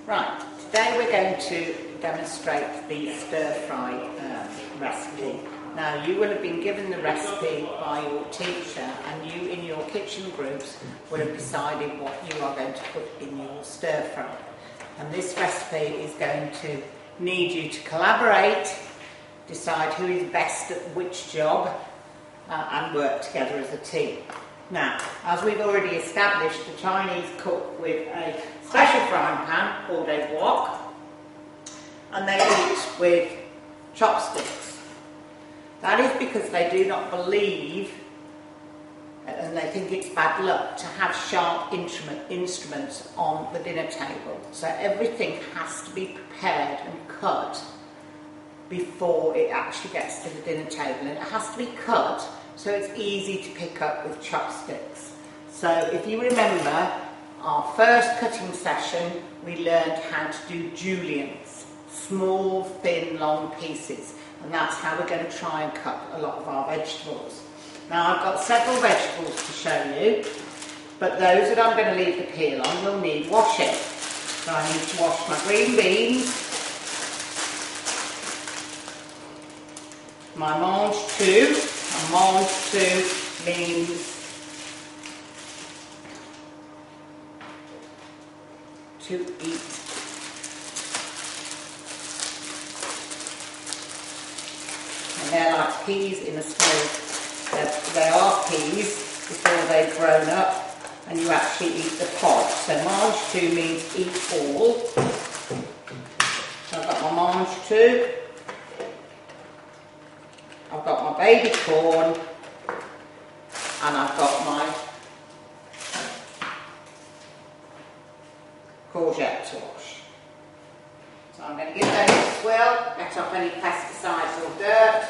Right, today we're going to demonstrate the stir fry recipe. Now, you will have been given the recipe by your teacher, and you in your kitchen groups will have decided what you are going to put in your stir fry. And this recipe is going to need you to collaborate, decide who is best at which job, and work together as a team. Now, as we've already established, the Chinese cook with a special frying pan called a wok, and they eat with chopsticks. That is because they do not believe, and they think it's bad luck, to have sharp instruments on the dinner table. So everything has to be prepared and cut before it actually gets to the dinner table, and it has to be cut so it's easy to pick up with chopsticks. So if you remember our first cutting session, we learned how to do juliennes, small, thin, long pieces, and that's how we're going to try and cut a lot of our vegetables. Now, I've got several vegetables to show you, but those that I'm going to leave the peel on will need washing. So I need to wash my green beans, my mange tout, and mange tout means to eat. And they're like peas in a small, they are peas before they've grown up, and you actually eat the pod. So mange tout means eat all. So I've got my mange tout, I've got my baby corn, and I've got my courgette to wash. So I'm going to give those a swirl, get off any pesticides or dirt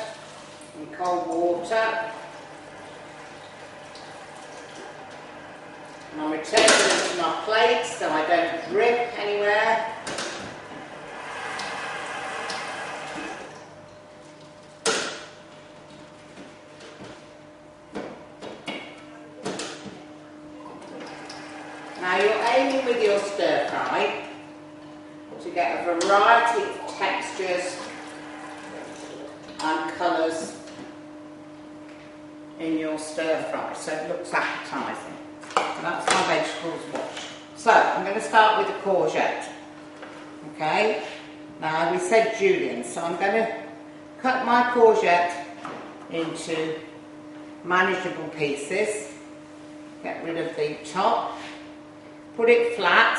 in cold water. And I'm returning them to my plate so I don't drip anywhere. Now, you're aiming with your stir fry to get a variety of textures and colours in your stir fry, so it looks appetising. And that's my vegetables washed. So I'm going to start with the courgette. Okay, now we said julienne, so I'm going to cut my courgette into manageable pieces, get rid of the top, put it flat,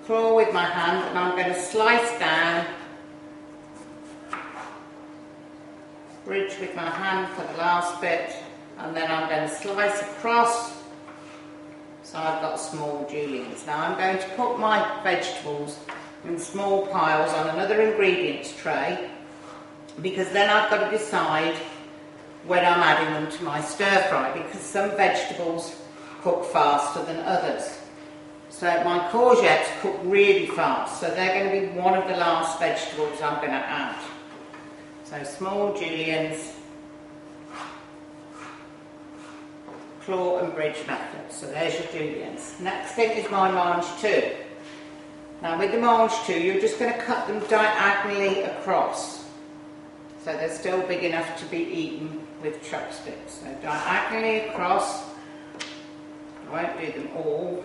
claw with my hand, and I'm going to slice down, bridge with my hand for the last bit, and then I'm going to slice across so I've got small juliennes. Now I'm going to put my vegetables in small piles on another ingredients tray, because then I've got to decide when I'm adding them to my stir fry, because some vegetables cook faster than others. So my courgettes cook really fast, so they're going to be one of the last vegetables I'm going to add. So small juliennes, claw and bridge method. So there's your juliennes. Next thing is my mange tout. Now with the mange tout, you're just going to cut them diagonally across, so they're still big enough to be eaten with chopsticks. So diagonally across. I won't do them all,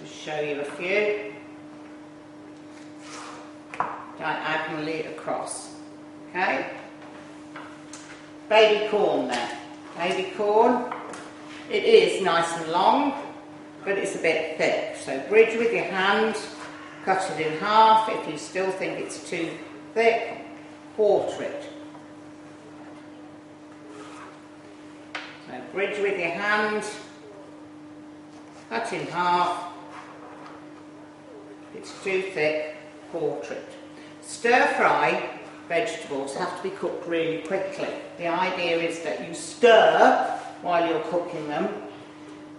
just show you a few. Diagonally across. Okay? Baby corn then. Baby corn, it is nice and long, but it's a bit thick. So bridge with your hand, cut it in half. If you still think it's too thick, quarter it. So bridge with your hand, cut in half. If it's too thick, quarter it. Stir fry vegetables have to be cooked really quickly. The idea is that you stir while you're cooking them,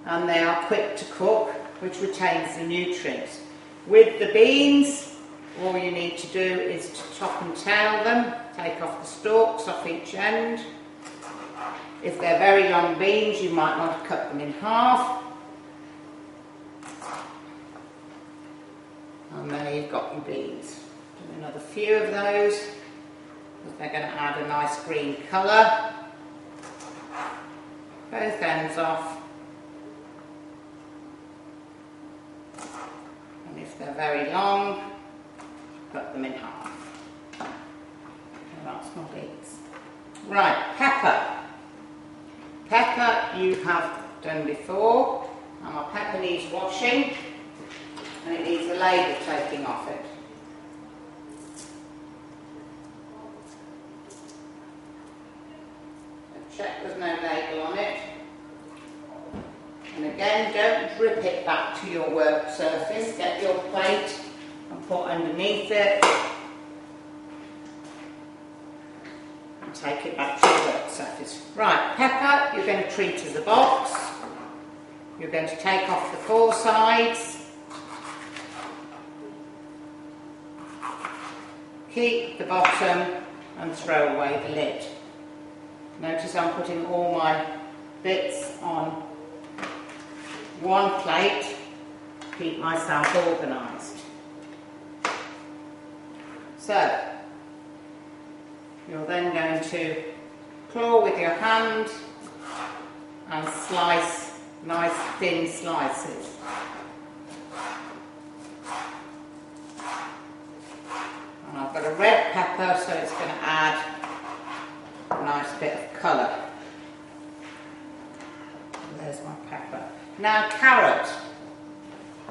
and they are quick to cook, which retains the nutrients. With the beans, all you need to do is to top and tail them, take off the stalks off each end. If they're very long beans, you might want to cut them in half. And there you've got your beans. Do another few of those, because they're going to add a nice green colour. Both ends off. And if they're very long, cut them in half. And that's my beans. Right, pepper. Pepper you have done before, and my pepper needs washing, and it needs the label taking off it. So check there's no label on it. And again, don't drip it back to your work surface. Get your plate and put underneath it. And take it back to your work surface. Right, pepper, you're going to treat as a box. You're going to take off the 4 sides. Keep the bottom and throw away the lid. Notice I'm putting all my bits on one plate, keep myself organised. So, you're then going to claw with your hand and slice nice thin slices. And I've got a red pepper, so it's going to add a nice bit of colour. There's my pepper. Now carrot.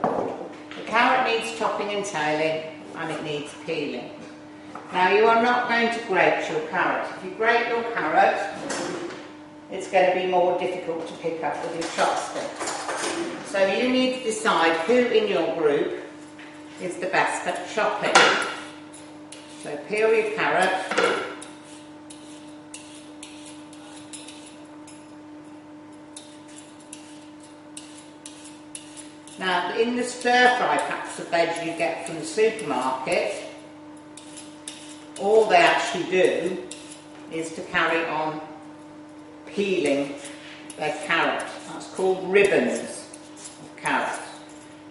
The carrot needs topping and tailing, and it needs peeling. Now you are not going to grate your carrot. If you grate your carrot, it's going to be more difficult to pick up with your chopsticks. So you need to decide who in your group is the best at chopping. So peel your carrot. Now, in the stir-fry packs of veg you get from the supermarket, all they actually do is to carry on peeling their carrot. That's called ribbons of carrot.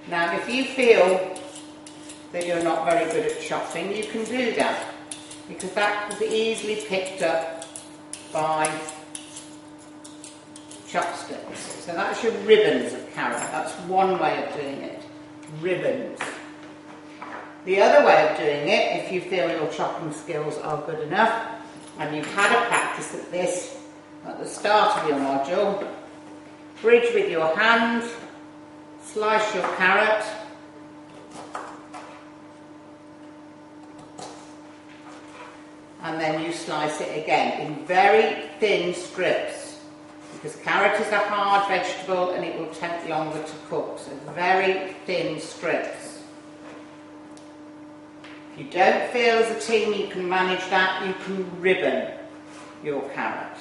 Now, if you feel that you're not very good at chopping, you can do that, because that can be easily picked up by chopsticks. So that's your ribbons of carrot. That's one way of doing it. Ribbons. The other way of doing it, if you feel your chopping skills are good enough and you've had a practice at this at the start of your module, bridge with your hand, slice your carrot, and then you slice it again in very thin strips. Because carrot is a hard vegetable and it will take longer to cook, so very thin strips. If you don't feel as a team you can manage that, you can ribbon your carrot.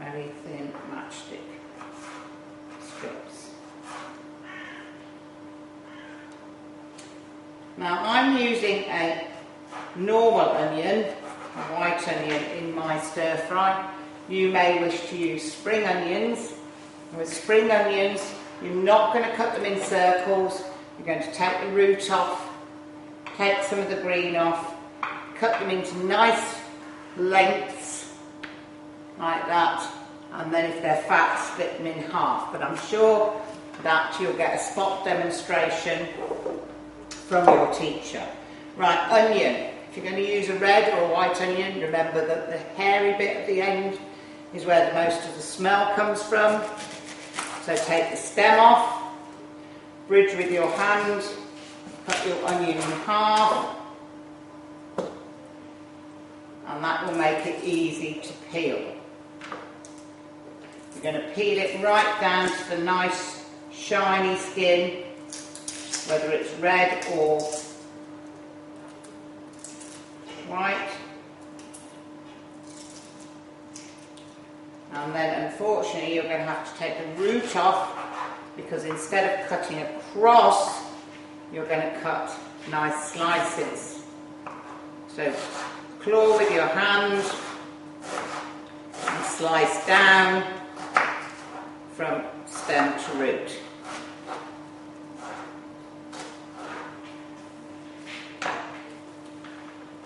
Very thin matchstick strips. Now I'm using a normal onion, a white onion in my stir fry. You may wish to use spring onions. With spring onions, you're not going to cut them in circles. You're going to take the root off, take some of the green off, cut them into nice lengths like that, and then if they're fat, split them in half. But I'm sure that you'll get a spot demonstration from your teacher. Right, onion. If you're going to use a red or a white onion, remember that the hairy bit at the end is where most of the smell comes from. So take the stem off, bridge with your hand, cut your onion in half, and that will make it easy to peel. You're going to peel it right down to the nice shiny skin, whether it's red or white. And then unfortunately you're going to have to take the root off, because instead of cutting across, you're going to cut nice slices. So claw with your hand and slice down from stem to root.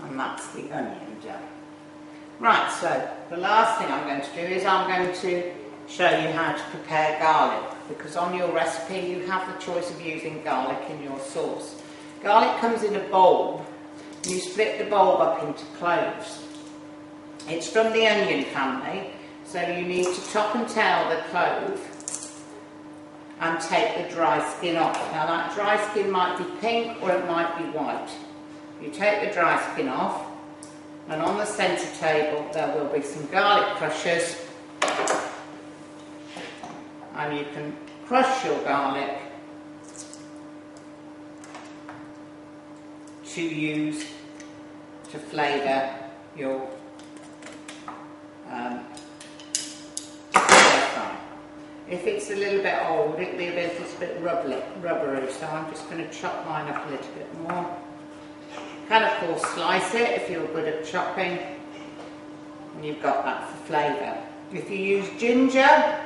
And that's the onion done. Right, so the last thing I'm going to do is I'm going to show you how to prepare garlic, because on your recipe you have the choice of using garlic in your sauce. Garlic comes in a bulb, and you split the bulb up into cloves. It's from the onion family, so you need to top and tail the clove and take the dry skin off. Now that dry skin might be pink or it might be white. You take the dry skin off, and on the centre table there will be some garlic crushers, and you can crush your garlic to use to flavour your stir fry. If it's a little bit old, it'll be a bit rubbery, so I'm just going to chop mine up a little bit more. Can of course slice it if you're good at chopping, and you've got that for flavour. If you use ginger,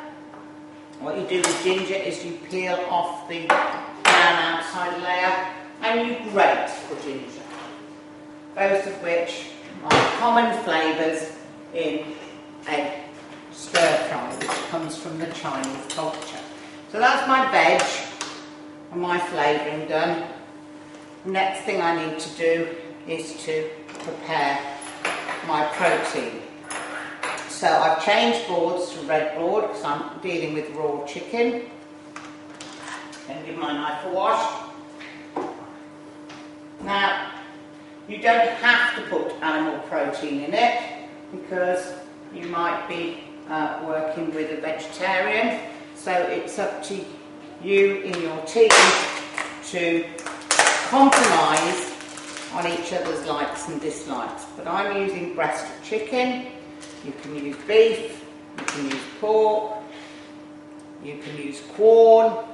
what you do with ginger is you peel off the brown outside layer and you grate the ginger, both of which are common flavours in a stir fry, which comes from the Chinese culture. So that's my veg and my flavouring done. Next thing I need to do is to prepare my protein. So I've changed boards to red board because I'm dealing with raw chicken. Then give my knife a wash. Now, you don't have to put animal protein in it because you might be working with a vegetarian. So it's up to you in your team to compromise on each other's likes and dislikes, but I'm using breast of chicken. You can use beef, you can use pork, you can use corn,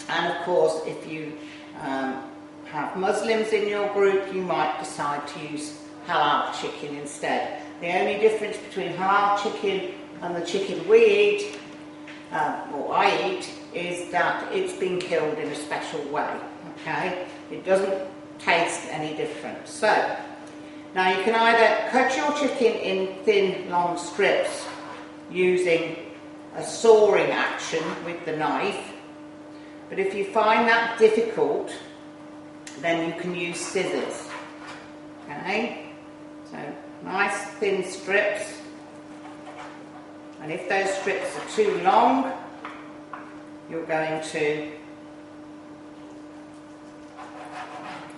and of course if you have Muslims in your group, you might decide to use halal chicken instead. The only difference between halal chicken and the chicken we eat, or I eat, is that it's been killed in a special way. Okay, it doesn't taste any different. So now you can either cut your chicken in thin, long strips using a sawing action with the knife, but if you find that difficult, then you can use scissors. Okay, so nice thin strips, and if those strips are too long, you're going to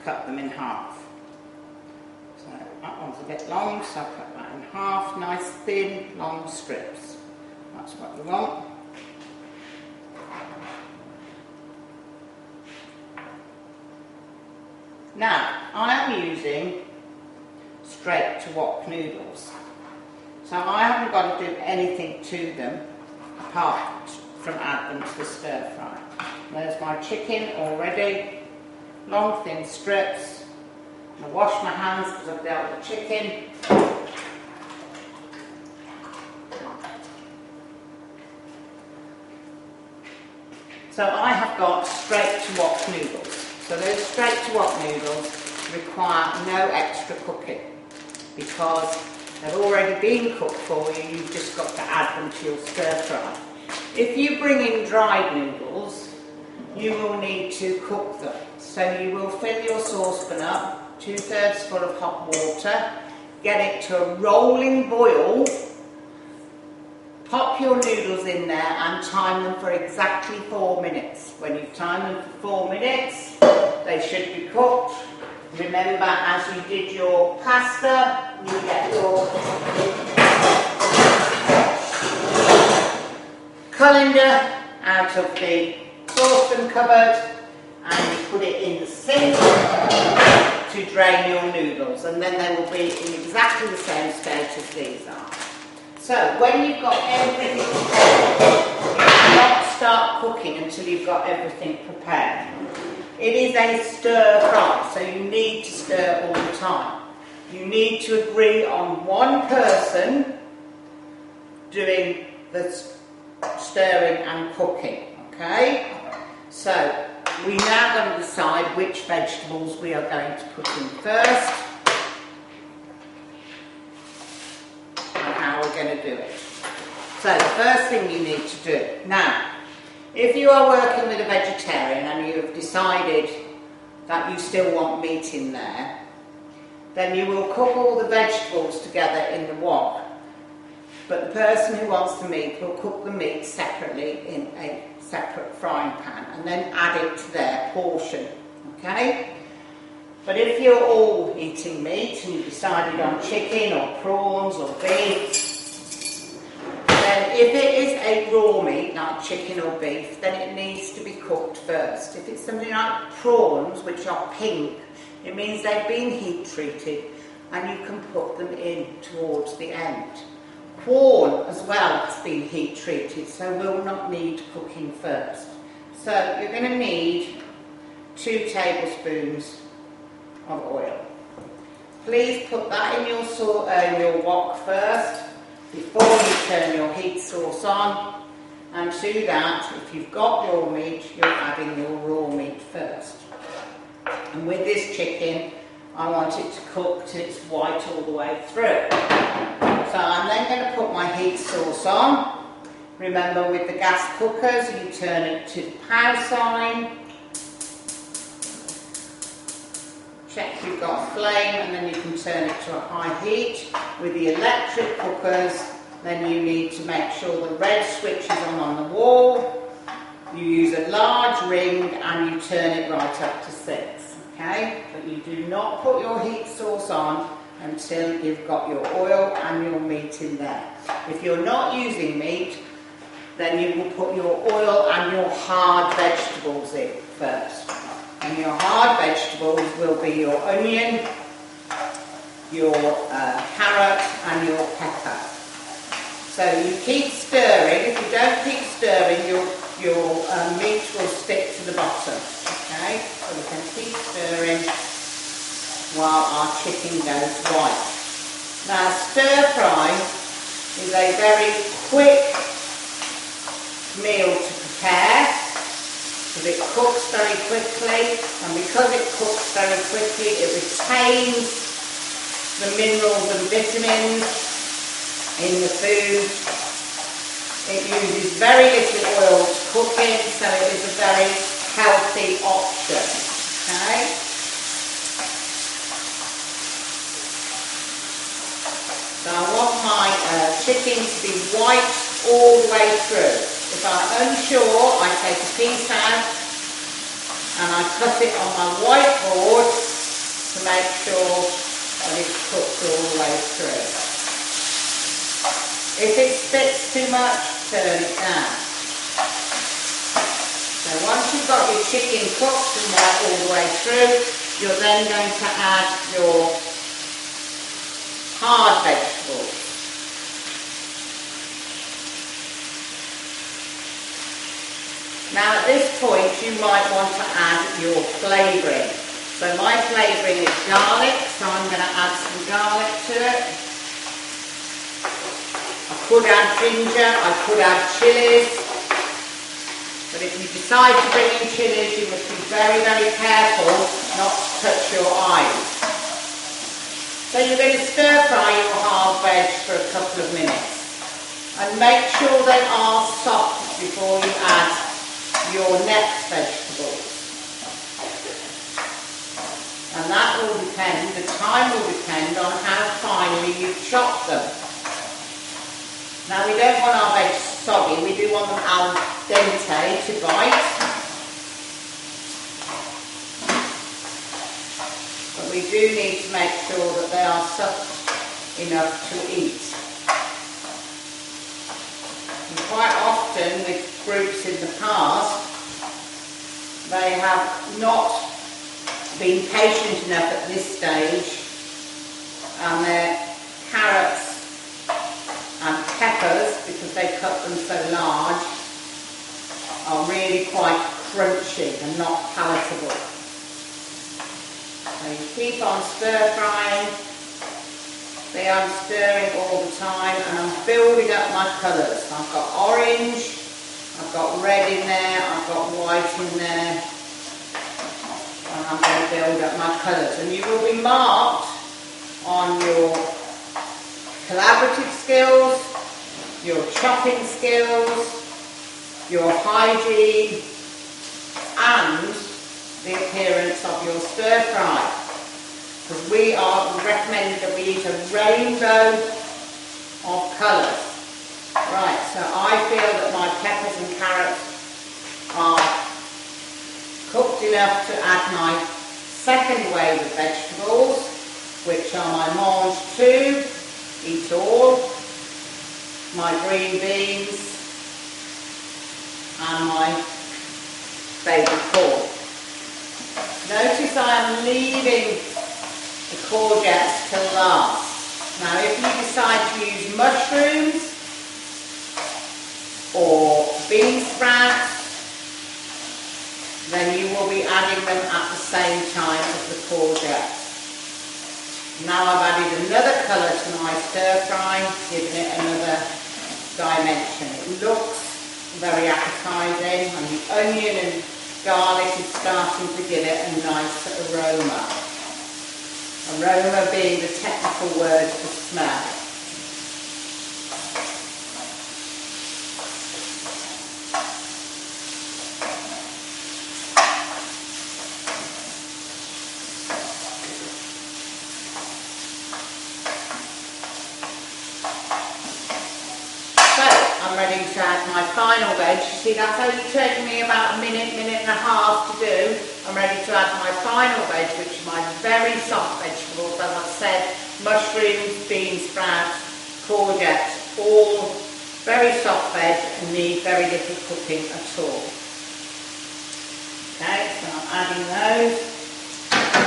cut them in half. So that one's a bit long, so I'll cut that in half. Nice thin, long strips. That's what you want. Now, I am using straight to wok noodles. So I haven't got to do anything to them apart from add them to the stir fry. There's my chicken already. Long thin strips. I wash my hands because I've dealt with chicken. So I have got straight to wok noodles. So those straight to wok noodles require no extra cooking because they've already been cooked for you. You've just got to add them to your stir fry. If you bring in dried noodles, you will need to cook them. So you will fill your saucepan up, 2/3 full of hot water, get it to a rolling boil, pop your noodles in there and time them for exactly 4 minutes. When you've timed them for 4 minutes, they should be cooked. Remember, as you did your pasta, you get your colander out of the saucepan cupboard and you put it in the sink to drain your noodles, and then they will be in exactly the same state as these are. So when you've got everything prepared, you cannot start cooking until you've got everything prepared. It is a stir fry, so you need to stir all the time. You need to agree on one person doing the stirring and cooking, okay? So we now going to decide which vegetables we are going to put in first and how we're going to do it. So the first thing you need to do, now if you are working with a vegetarian and you have decided that you still want meat in there, then you will cook all the vegetables together in the wok. But the person who wants the meat will cook the meat separately in a separate frying pan and then add it to their portion, okay? But if you're all eating meat and you decided on chicken or prawns or beef, then if it is a raw meat like chicken or beef, then it needs to be cooked first. If it's something like prawns, which are pink, it means they've been heat treated and you can put them in towards the end. Corn as well has been heat treated, so will not need cooking first. So you're going to need 2 tablespoons of oil. Please put that in your wok first before you turn your heat source on, and to that, if you've got raw meat, you're adding your raw meat first. And with this chicken, I want it to cook till it's white all the way through. So I'm then going to put my heat source on. Remember, with the gas cookers, you turn it to the power sign. Check you've got a flame, and then you can turn it to a high heat. With the electric cookers, then you need to make sure the red switch is on the wall. You use a large ring and you turn it right up to 6, okay? But you do not put your heat source on until you've got your oil and your meat in there. If you're not using meat, then you will put your oil and your hard vegetables in first. And your hard vegetables will be your onion, your carrot and your pepper. So you keep stirring. If you don't keep stirring, your meat will stick to the bottom. Okay, so we can keep stirring while our chicken goes white. Now, stir fry is a very quick meal to prepare because it cooks very quickly, and because it cooks very quickly, it retains the minerals and vitamins in the food. It uses very little oil to cook in, so it is a very healthy option. Okay? So I want my chicken to be white all the way through. If I'm unsure, I take a piece out and I cut it on my whiteboard to make sure that it's cooked all the way through. If it spits too much, turn it down. So once you've got your chicken cooked and white all the way through, you're then going to add your hard vegetables. Now at this point you might want to add your flavouring. So my flavouring is garlic, so I'm going to add some garlic to it. I could add ginger, I could add chillies, but if you decide to bring in chillies, you must be very, very careful not to touch your eyes. So you're going to stir fry your hard veg for a couple of minutes and make sure they are soft before you add your next vegetables. And that will depend, the time will depend on how finely you chop them. Now we don't want our veg soggy, we do want them al dente to bite. But we do need to make sure that they are soft enough to eat. And quite often with groups in the past, they have not been patient enough at this stage, and their carrots and peppers, because they cut them so large, are really quite crunchy and not palatable. So you keep on stir frying. See, I'm stirring all the time and I'm building up my colours. I've got orange, I've got red in there, I've got white in there, and I'm going to build up my colours. And you will be marked on your collaborative skills, your chopping skills, your hygiene, and the appearance of your stir fry. Because we recommend that we eat a rainbow of colours. Right, so I feel that my peppers and carrots are cooked enough to add my second wave of vegetables, which are my mange tout, eat all, my green beans, and my baby corn. Notice I am leaving the courgettes to last. Now if you decide to use mushrooms or bean sprouts, then you will be adding them at the same time as the courgettes. Now I've added another colour to my stir fry, giving it another dimension. It looks very appetising, and the onion and garlic is starting to give it a nice aroma. Aroma being the technical word for smell. I'm ready to add my final veg. You see, that's only taken me about a minute and a half to do. I'm ready to add my final veg, which are my very soft vegetables. As I've said, mushrooms, bean sprouts, courgettes, all very soft veg and need very little cooking at all. Okay, so I'm adding those.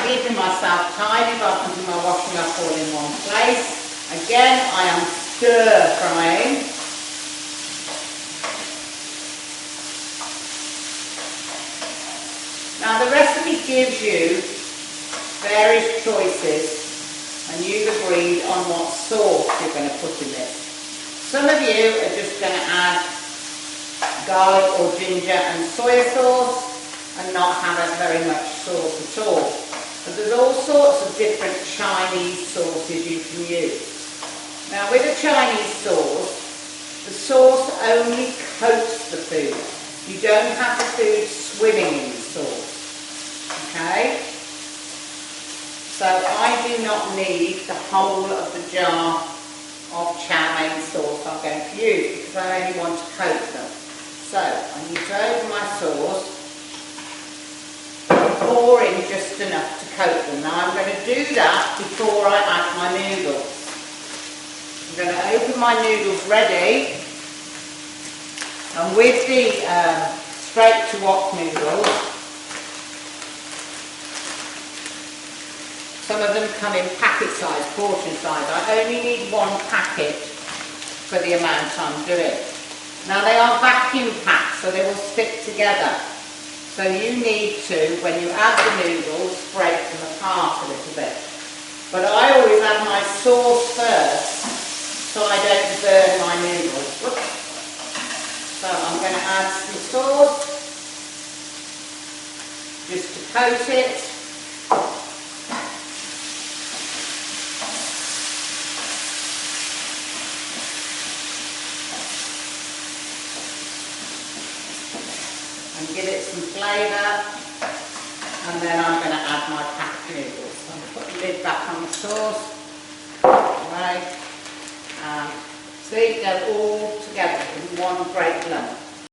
Keeping myself tidy by putting my washing up all in one place. Again, I am stir frying. Now the recipe gives you various choices, and you've agreed on what sauce you're going to put in this. Some of you are just going to add garlic or ginger and soy sauce and not have very much sauce at all. But there's all sorts of different Chinese sauces you can use. Now with a Chinese sauce, the sauce only coats the food. You don't have the food swimming in the sauce. Okay? So I do not need the whole of the jar of chow mein sauce I'm going to use, because I only want to coat them. So I need to open my sauce, pour in just enough to coat them. Now I'm going to do that before I add my noodles. I'm going to open my noodles ready, and with the straight to wok noodles, some of them come in packet size, portion size. I only need one packet for the amount I'm doing. Now they are vacuum packed, so they will stick together. So you need to, when you add the noodles, break them apart a little bit. But I always add my sauce first, so I don't burn my noodles. Whoops. So I'm going to add some sauce, just to coat it. And give it some flavour, and then I'm going to add my packed noodles. So I'm going to put the lid back on the sauce, right, and see, they're all together in one great lump.